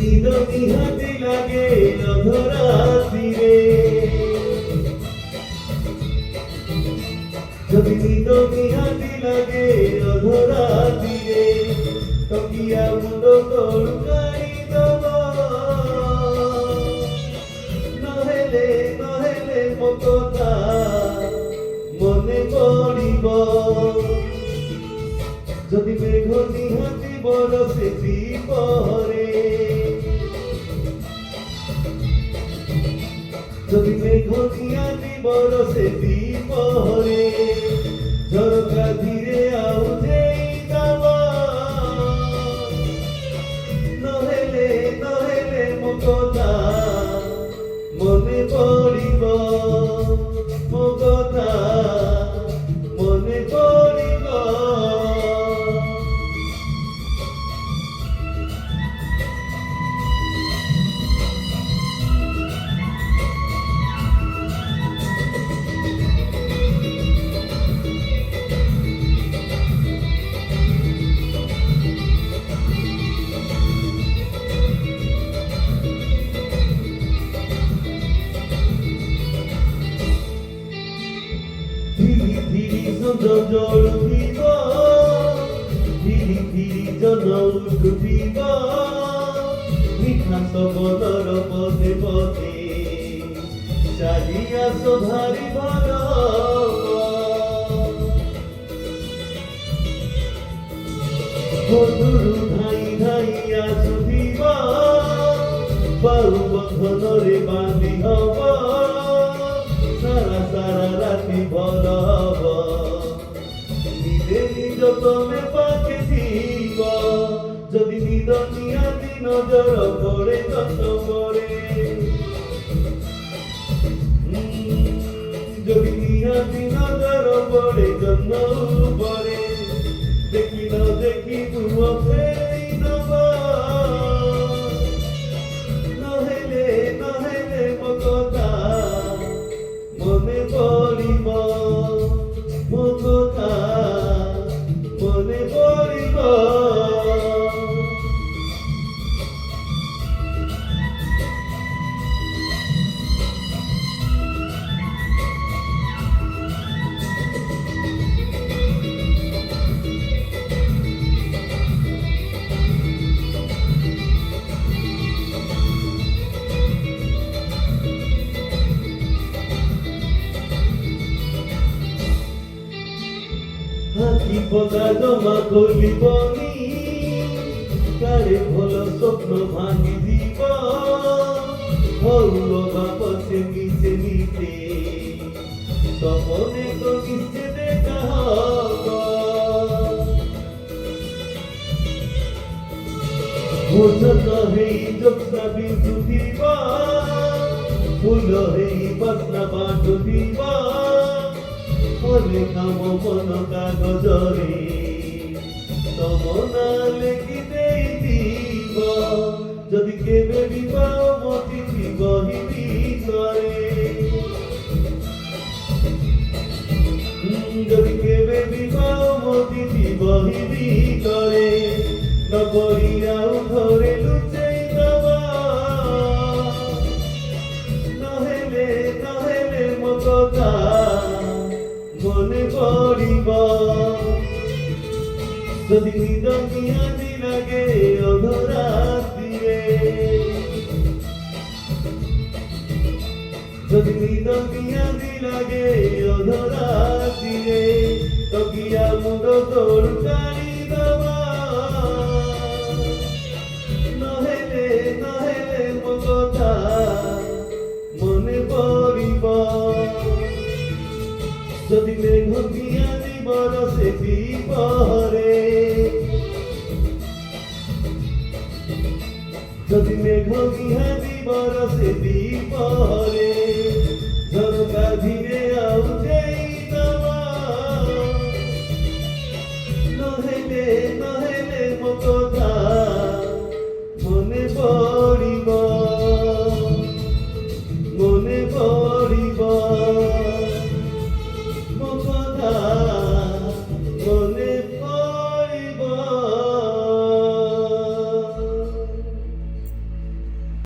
নিদ নিহাতি লাগে অধরাতিরে, যদি নিদ নিহাতি লাগে অধরাতিরে, তকিয়া মুন্ড তলুকারি দব, নহেলে নহেলে মো কথা মনে পড়িব, যদি মেঘ নিহাতি বরষে দ্বীপরে, যদি মেঘ নিহাতি বরষে দ্বীপরে, ঝরকা ধীরে আউজেই যাব, নহেলে নহেলে মো কথা মনে পড়িব, মো কথা মনে পড়িব। ধীরে ধীরে জল উঠিব, ধীরে ধীরে জন উঠিব, মিঠা সবদর পথে পথে চালিয়া ভারি ভাল, বন্ধুরু ধাই ধাই আসুথিব, বাহু বন্ধନରେ বান্ধি হব, সারা সারা রাতি ভাল হব, নিজে নিজ তমে পাখি থিব, যদি নিদ নিহাতি নজর পড়ে কত পড়ে, যদি নিহাতি নজর পড়ে জন্য পড়ে, দেখি না দেখি পুরো ফেরি নব, নহেলে নহেলে মো কথা মনে পড়িব, মো কথা মনে পড়িব। হাতি পদা জমা করিবনি, কারে ভাল স্বপ্ন ভাঙি দিব, হল বাপসে নিচে নিচে, স্বপনে তো নিচে দেখা হব, ভোজন হেই জ্যোৎস্না বিন্দু দিব, ফুল হেই বাসনা বাঁধ দিব, লেখাম মন কাগজরে, তমনা লেখি দিব, যদি কেবে বিবাহ মতিথি বহি ভিতরে, যদি কেবে বিবাহ মতিথি বহি ভিতরে, নবরিয়াও ধরে লুচেই দেবা, নহেলে নহেলে মো কথা মনে পড়িব, যদি নিদ নিহাতি লাগে অধরাতিরে, যদি নিদ নিহাতি লাগে অধরাতিরে, তকিয়া মুন্ড তলুকারি দব, নহেলে নহেলে মো কথা মনে পড়িব, যদি মেঘ নিহাতি বরষে দ্বীপরে, যদি মেঘ নিহাতি বরষে দ্বীপরে,